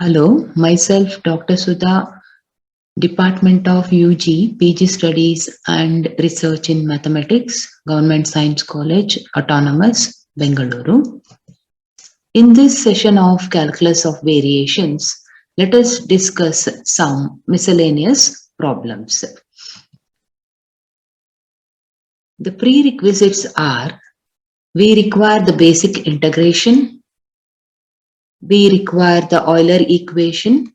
Hello, myself Dr.Sudha, Department of UG, PG Studies and Research in Mathematics, Government Science College, Autonomous, Bengaluru. In this session of Calculus of Variations, let us discuss some miscellaneous problems. The prerequisites are: we require the basic integration, we require the Euler equation,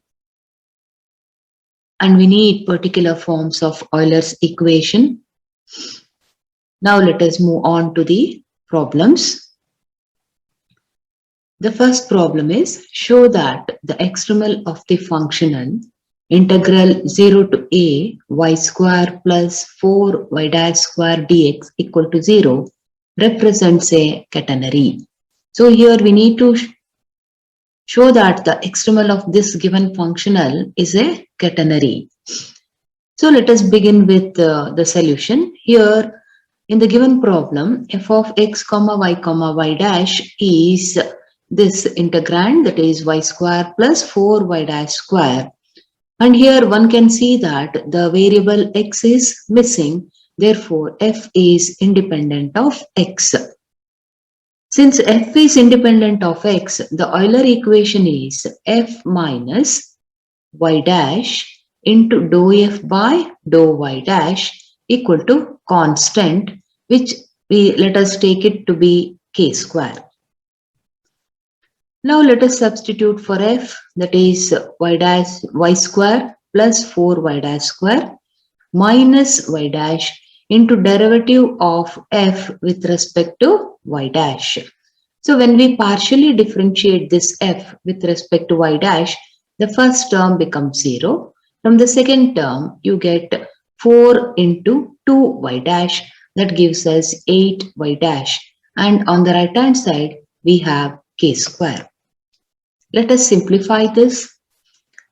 and we need particular forms of Euler's equation. Now let us move on to the problems. The first problem is, show that the extremal of the functional integral 0 to a y square plus 4y dash square dx equal to 0 represents a catenary. So here we need to show that the extremal of this given functional is a catenary. So let us begin with the solution. Here in the given problem, f of x comma y dash is this integrand, that is y square plus 4y dash square. And here one can see that the variable x is missing. Therefore, f is independent of x. Since f is independent of x, the Euler equation is f minus y dash into dou f by dou y dash equal to constant, which let us take it to be k square. Now let us substitute for f, that is y square plus 4y dash square minus y dash into derivative of f with respect to y dash. So when we partially differentiate this f with respect to y dash, the first term becomes 0. From the second term, you get 4 into 2y dash, that gives us 8y dash. And on the right hand side, we have k square. Let us simplify this.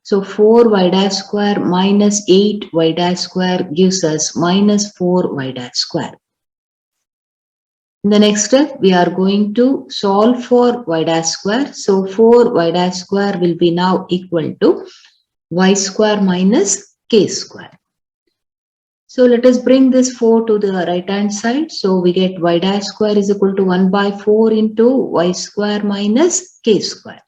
So 4y dash square minus 8y dash square gives us minus 4y dash square. In the next step, we are going to solve for y dash square. So 4y dash square will be now equal to y square minus k square. So let us bring this 4 to the right hand side. So we get y dash square is equal to 1 by 4 into y square minus k square.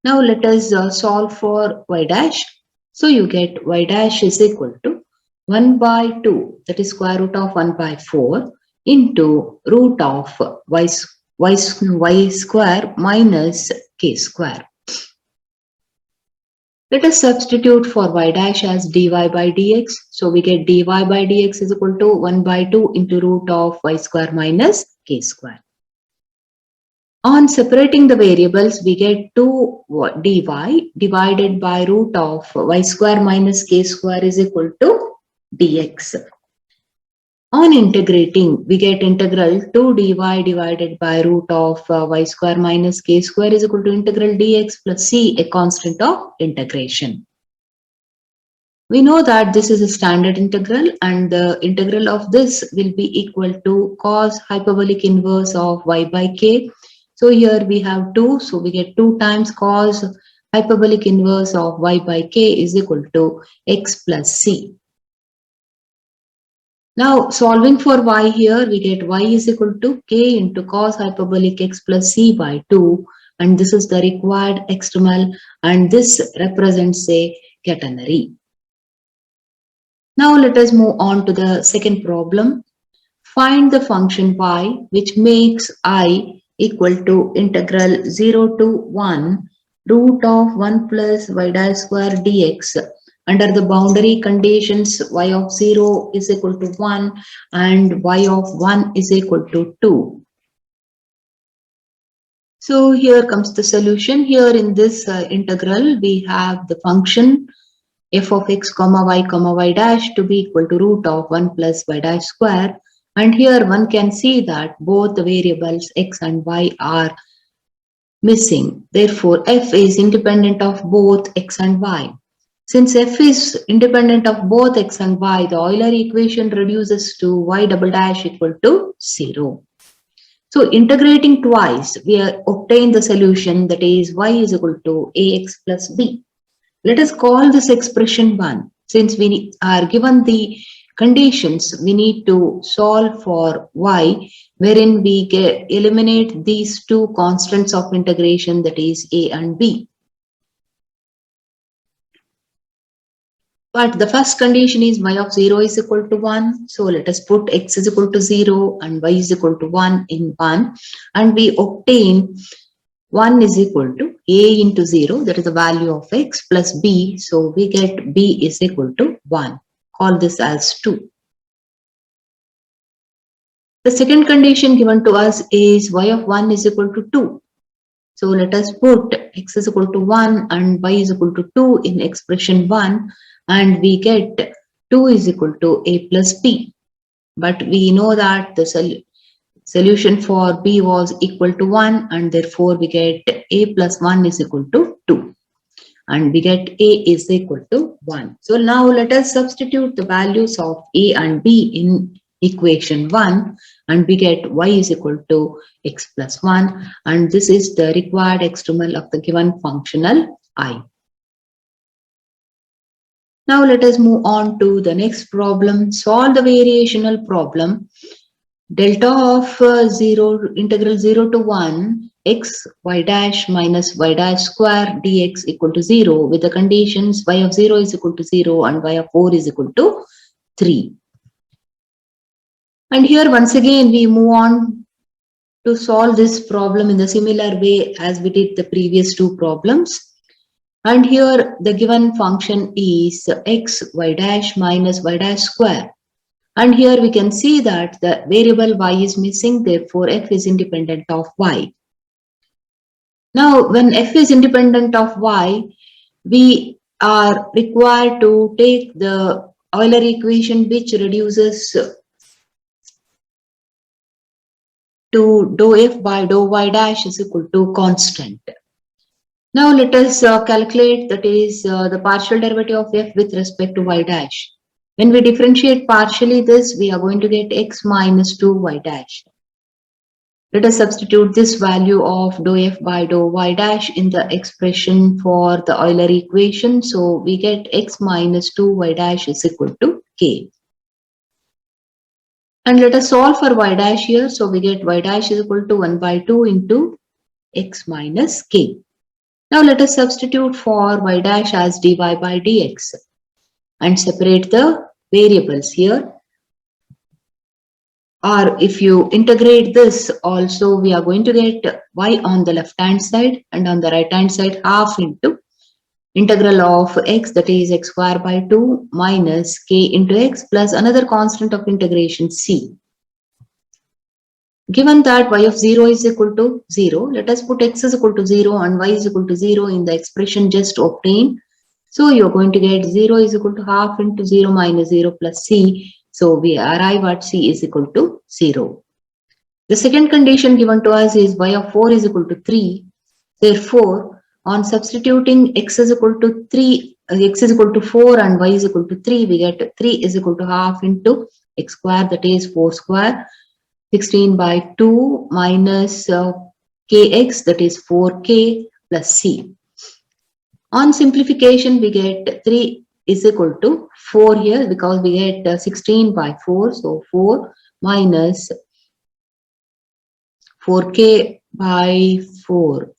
Now let us solve for y dash. So you get y dash is equal to 1 by 2, that is square root of 1 by 4 into root of y square minus k square. Let us substitute for y dash as dy by dx. So we get dy by dx is equal to 1 by 2 into root of y square minus k square. On separating the variables, we get 2 dy divided by root of y square minus k square is equal to dx. On integrating, we get integral 2 dy divided by root of y square minus k square is equal to integral dx plus c, a constant of integration. We know that this is a standard integral, and the integral of this will be equal to cos hyperbolic inverse of y by k. So here we have 2, so we get 2 times cos hyperbolic inverse of y by k is equal to x plus c. Now solving for y here, we get y is equal to k into cos hyperbolic x plus c by 2, and this is the required extremal, and this represents a catenary. Now let us move on to the second problem. Find the function y which makes I equal to integral 0 to 1 root of 1 plus y dash square dx under the boundary conditions y of 0 is equal to 1 and y of 1 is equal to 2. So here comes the solution. Here in this integral, we have the function f of x comma y dash to be equal to root of 1 plus y dash square. And here one can see that both the variables x and y are missing. Therefore, f is independent of both x and y. Since f is independent of both x and y, the Euler equation reduces to y double dash equal to 0. So integrating twice, we obtain the solution, that is y is equal to ax plus b. Let us call this expression 1. Since we are given the conditions, we need to solve for y, wherein we eliminate these two constants of integration, that is a and b. But the first condition is y of 0 is equal to 1. So let us put x is equal to 0 and y is equal to 1 in 1. And we obtain 1 is equal to a into 0, that is the value of x, plus b. So we get b is equal to 1. Call this as 2. The second condition given to us is y of 1 is equal to 2. So let us put x is equal to 1 and y is equal to 2 in expression 1, and we get 2 is equal to a plus b. But we know that the solution for b was equal to 1, and therefore we get a plus 1 is equal to 2. And we get a is equal to 1. So now let us substitute the values of a and b in equation 1, and we get y is equal to x plus 1, and this is the required extremal of the given functional I. Now let us move on to the next problem. Solve the variational problem. Delta of 0, integral 0 to 1, x y dash minus y dash square dx equal to 0, with the conditions y of 0 is equal to 0 and y of 4 is equal to 3. And here once again we move on to solve this problem in the similar way as we did the previous two problems. And here the given function is x y dash minus y dash square. And here we can see that the variable y is missing, therefore f is independent of y. Now when f is independent of y, we are required to take the Euler equation which reduces to dou f by dou y dash is equal to constant. Now let us calculate, that is the partial derivative of f with respect to y dash. When we differentiate partially this, we are going to get x minus 2y dash. Let us substitute this value of dou f by dou y dash in the expression for the Euler equation. So we get x minus 2y dash is equal to k. And let us solve for y dash here. So we get y dash is equal to 1 by 2 into x minus k. Now let us substitute for y dash as dy by dx and separate the variables here. Or if you integrate this also, we are going to get y on the left hand side, and on the right hand side half into integral of x, that is x square by 2 minus k into x plus another constant of integration c. Given that y of 0 is equal to 0, let us put x is equal to 0 and y is equal to 0 in the expression just obtained. So you're going to get 0 is equal to half into 0 minus 0 plus c. So we arrive at c is equal to 0. The second condition given to us is y of 4 is equal to 3. Therefore, on substituting x is equal to 3, x is equal to 4 and y is equal to 3, we get 3 is equal to half into x square, that is 4 square. 16 by 2 minus kx, that is 4k plus c. On simplification, we get 3 is equal to 4 here because we get 16 by 4. So 4 minus 4k by 4.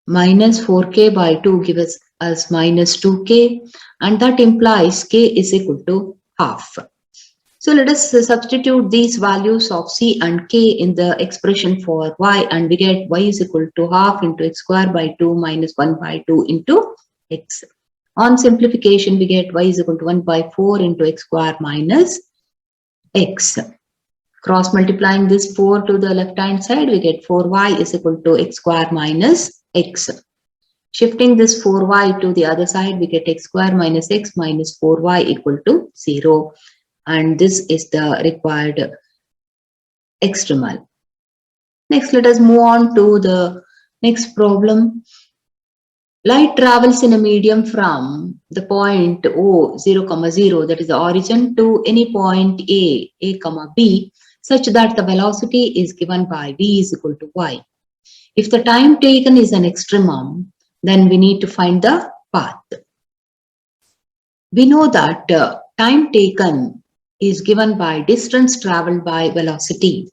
Minus 4k by 2 gives us minus 2k, and that implies k is equal to half. So let us substitute these values of c and k in the expression for y, and we get y is equal to half into x square by 2 minus 1 by 2 into x. On simplification, we get y is equal to 1 by 4 into x square minus x. Cross multiplying this 4 to the left hand side, we get 4y is equal to x square minus x. Shifting this 4y to the other side, we get x square minus x minus 4y equal to 0. And this is the required extremal. Next, let us move on to the next problem. Light travels in a medium from the point O 0, 0, that is the origin, to any point A, B, such that the velocity is given by V is equal to Y. If the time taken is an extremum, then we need to find the path. We know that time taken is given by distance traveled by velocity.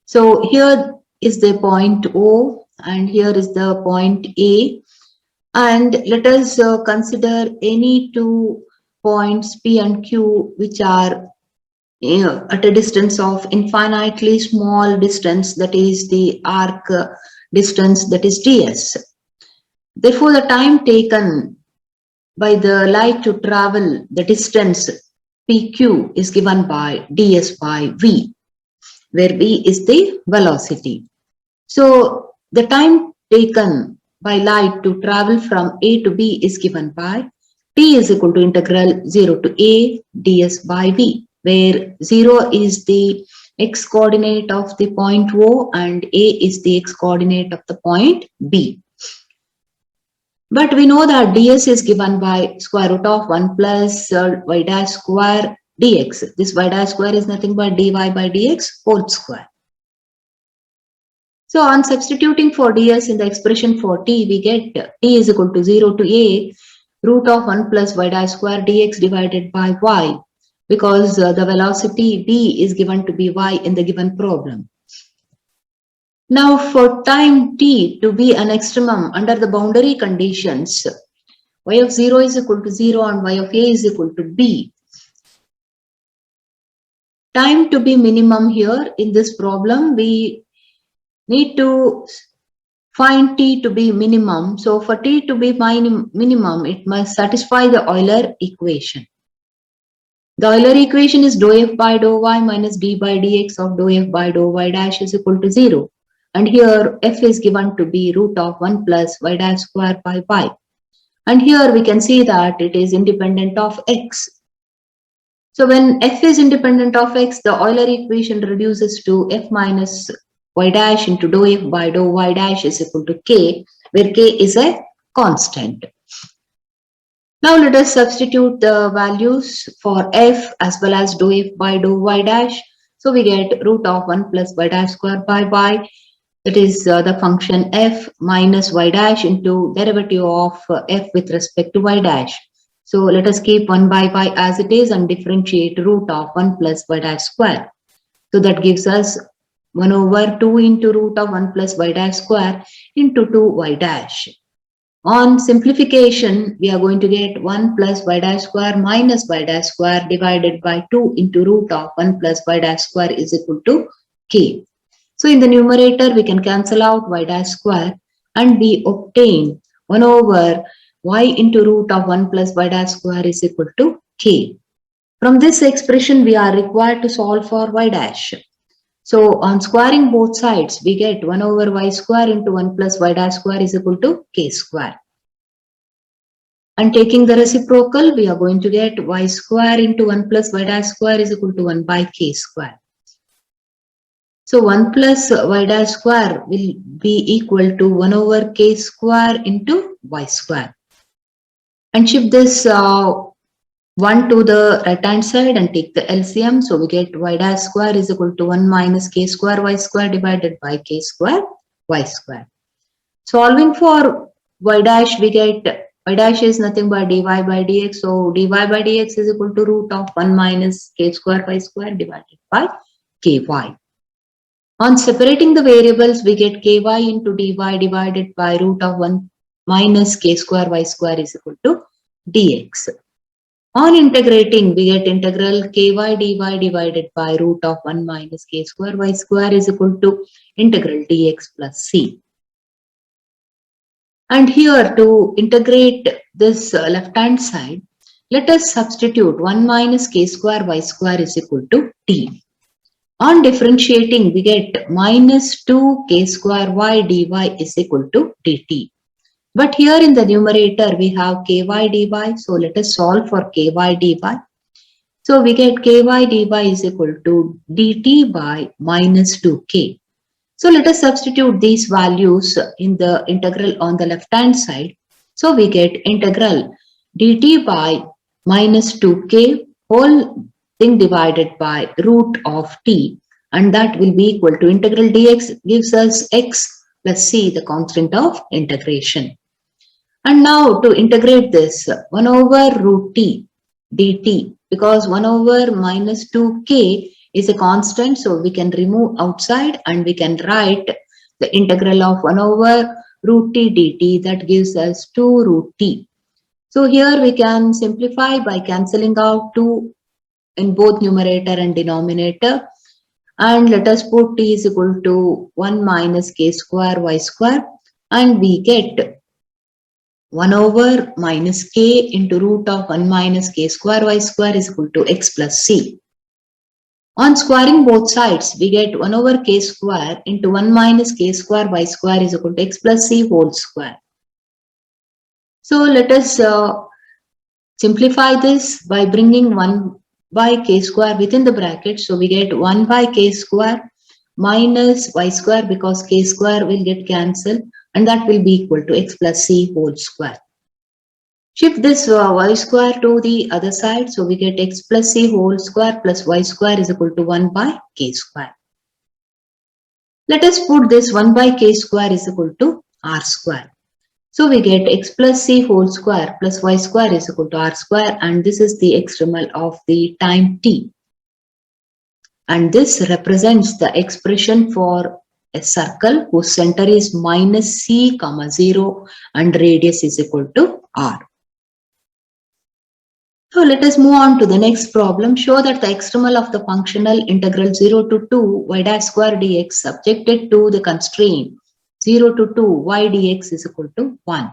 So here is the point O and here is the point A. And let us consider any two points P and Q which are at a distance of infinitely small distance, that is the arc distance, that is ds. Therefore, the time taken by the light to travel the distance pq is given by ds by v, where v is the velocity. So the time taken by light to travel from A to B is given by t is equal to integral 0 to a ds by v, where 0 is the x coordinate of the point O and a is the x coordinate of the point B. But we know that ds is given by square root of 1 plus y dash square dx. This y dash square is nothing but dy by dx whole square. So on substituting for ds in the expression for t, we get t is equal to 0 to a root of 1 plus y dash square dx divided by y, because the velocity v is given to be y in the given problem. Now for time t to be an extremum under the boundary conditions, y of 0 is equal to 0 and y of a is equal to b. Time to be minimum here in this problem, we need to find t to be minimum. So for t to be minimum, it must satisfy the Euler equation. The Euler equation is dou f by dou y minus d by dx of dou f by dou y dash is equal to 0. And here f is given to be root of 1 plus y dash square by y. And here we can see that it is independent of x. So when f is independent of x, the Euler equation reduces to f minus y dash into dou f by dou y dash is equal to k, where k is a constant. Now let us substitute the values for f as well as dou f by dou y dash. So we get root of 1 plus y dash square by y. That is the function f minus y dash into derivative of f with respect to y dash. So let us keep 1 by y as it is and differentiate root of 1 plus y dash square. So that gives us 1 over 2 into root of 1 plus y dash square into 2y dash. On simplification, we are going to get 1 plus y dash square minus y dash square divided by 2 into root of 1 plus y dash square is equal to k. So in the numerator, we can cancel out y dash square and we obtain 1 over y into root of 1 plus y dash square is equal to k. From this expression, we are required to solve for y dash. So on squaring both sides, we get 1 over y square into 1 plus y dash square is equal to k square. And taking the reciprocal, we are going to get y square into 1 plus y dash square is equal to 1 by k square. So 1 plus y dash square will be equal to 1 over k square into y square. And shift this 1 to the right hand side and take the LCM. So we get y dash square is equal to 1 minus k square y square divided by k square y square. Solving for y dash, we get y dash is nothing but dy by dx. So dy by dx is equal to root of 1 minus k square y square divided by ky. On separating the variables, we get ky into dy divided by root of 1 minus k square y square is equal to dx. On integrating, we get integral ky dy divided by root of 1 minus k square y square is equal to integral dx plus c. And here to integrate this left hand side, let us substitute 1 minus k square y square is equal to t. On differentiating, we get minus 2 k square y dy is equal to dt. But here in the numerator, we have ky dy. So let us solve for ky dy. So we get ky dy is equal to dt by minus 2k. So let us substitute these values in the integral on the left hand side. So we get integral dt by minus 2k whole thing divided by root of t, and that will be equal to integral dx gives us x plus c, the constant of integration. And now to integrate this 1 over root t dt, because 1 over minus 2k is a constant, so we can remove outside and we can write the integral of 1 over root t dt, that gives us 2 root t. So here we can simplify by cancelling out 2 in both numerator and denominator, and let us put t is equal to 1 minus k square y square, and we get 1 over minus k into root of 1 minus k square y square is equal to x plus c. On squaring both sides, we get 1 over k square into 1 minus k square y square is equal to x plus c whole square. So let us simplify this by bringing 1 by k square within the bracket. So we get 1 by k square minus y square, because k square will get cancelled, and that will be equal to x plus c whole square. Shift this y square to the other side, so we get x plus c whole square plus y square is equal to 1 by k square. Let us put this 1 by k square is equal to r square. So we get x plus c whole square plus y square is equal to r square, and this is the extremal of the time t. And this represents the expression for a circle whose center is minus c comma 0 and radius is equal to r. So let us move on to the next problem. Show that the extremal of the functional integral 0 to 2 y dash square dx subjected to the constraint 0 to 2 y dx is equal to 1,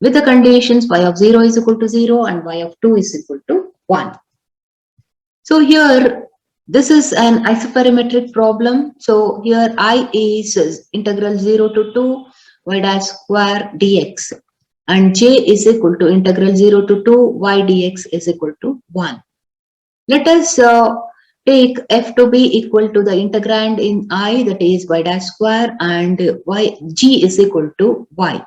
with the conditions y of 0 is equal to 0 and y of 2 is equal to 1. So here this is an isoperimetric problem. So here I is integral 0 to 2 y dash square dx, and j is equal to integral 0 to 2 y dx is equal to 1. Let us take f to be equal to the integrand in I, that is y dash square, and g is equal to y.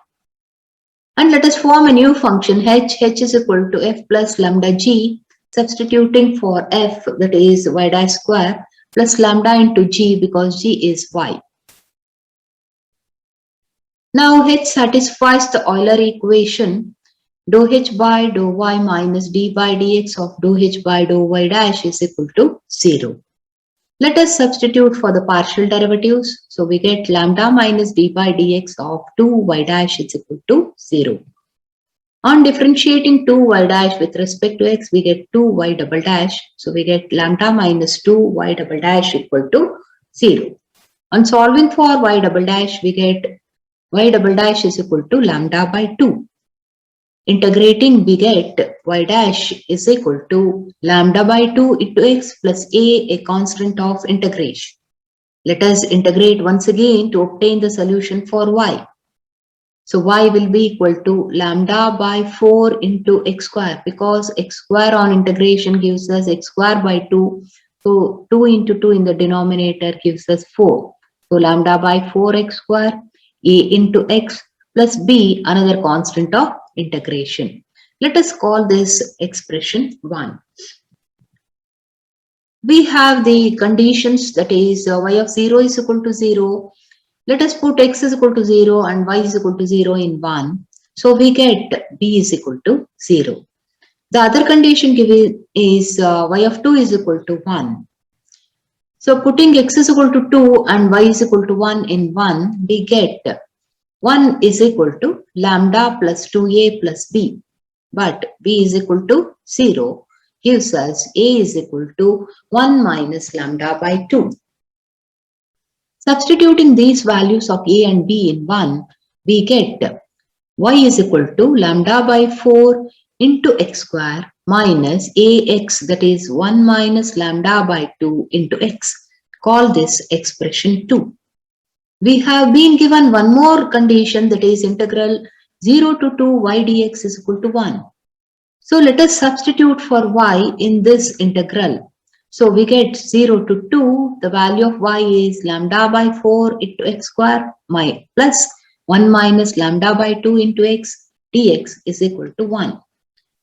And let us form a new function h is equal to f plus lambda g, substituting for f, that is y dash square, plus lambda into g, because g is y. Now h satisfies the Euler equation dou h by dou y minus d by dx of dou h by dou y dash is equal to 0. Let us substitute for the partial derivatives. So we get lambda minus d by dx of 2y dash is equal to 0. On differentiating 2y dash with respect to x, we get 2y double dash. So we get lambda minus 2y double dash equal to 0. On solving for y double dash, we get y double dash is equal to lambda by 2. Integrating, we get y dash is equal to lambda by 2 into x plus a constant of integration. Let us integrate once again to obtain the solution for y. So y will be equal to lambda by 4 into x square, because x square on integration gives us x square by 2. So 2 into 2 in the denominator gives us 4. So lambda by 4x square, a into x plus b, another constant of integration. Let us call this expression 1. We have the conditions, that is y of 0 is equal to 0. Let us put x is equal to 0 and y is equal to 0 in 1. So we get b is equal to 0. The other condition given is y of 2 is equal to 1. So putting x is equal to 2 and y is equal to 1 in 1, we get 1 is equal to lambda plus 2a plus b. But b is equal to 0 gives us a is equal to 1 minus lambda by 2. Substituting these values of a and b in 1, we get y is equal to lambda by 4 into x square minus ax, that is 1 minus lambda by 2 into x. Call this expression 2. We have been given one more condition, that is integral 0 to 2 y dx is equal to 1. So let us substitute for y in this integral. So we get 0 to 2, the value of y is lambda by 4 into x square plus 1 minus lambda by 2 into x dx is equal to 1.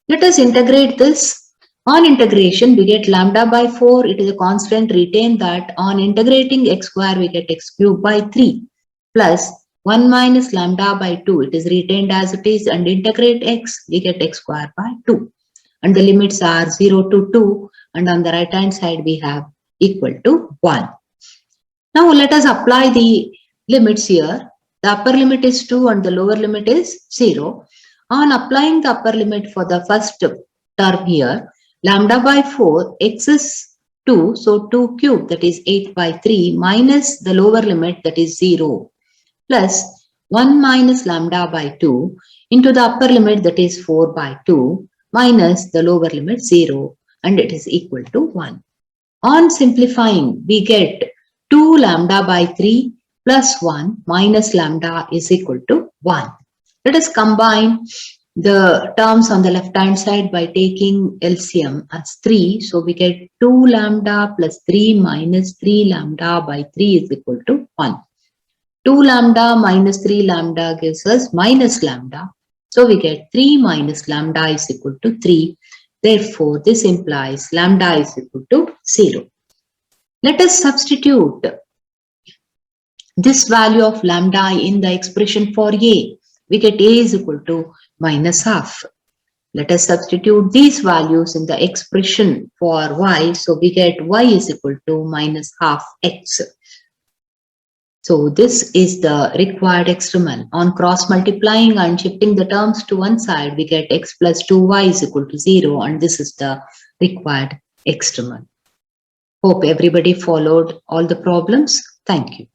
Let us integrate this. On integration, we get lambda by 4. It is a constant. Retain that. On integrating x square, we get x cube by 3 plus 1 minus lambda by 2. It is retained as it is, and integrate x, we get x square by 2. And the limits are 0 to 2, and on the right hand side we have equal to 1. Now let us apply the limits here. The upper limit is 2 and the lower limit is 0. On applying the upper limit for the first term here, lambda by 4, x is 2, so 2 cube, that is 8 by 3, minus the lower limit, that is 0, plus 1 minus lambda by 2 into the upper limit, that is 4 by 2, minus the lower limit 0, and it is equal to 1. On simplifying, we get 2 lambda by 3 plus 1 minus lambda is equal to 1. Let us combine the terms on the left hand side by taking LCM as 3. So we get 2 lambda plus 3 minus 3 lambda by 3 is equal to 1. 2 lambda minus 3 lambda gives us minus lambda. So we get 3 minus lambda is equal to 3. Therefore, this implies lambda is equal to 0. Let us substitute this value of lambda in the expression for A. We get A is equal to minus half. Let us substitute these values in the expression for Y. So we get Y is equal to minus half X. So this is the required extremum. On cross multiplying and shifting the terms to one side, we get X plus 2Y is equal to 0, and this is the required extremum. Hope everybody followed all the problems. Thank you.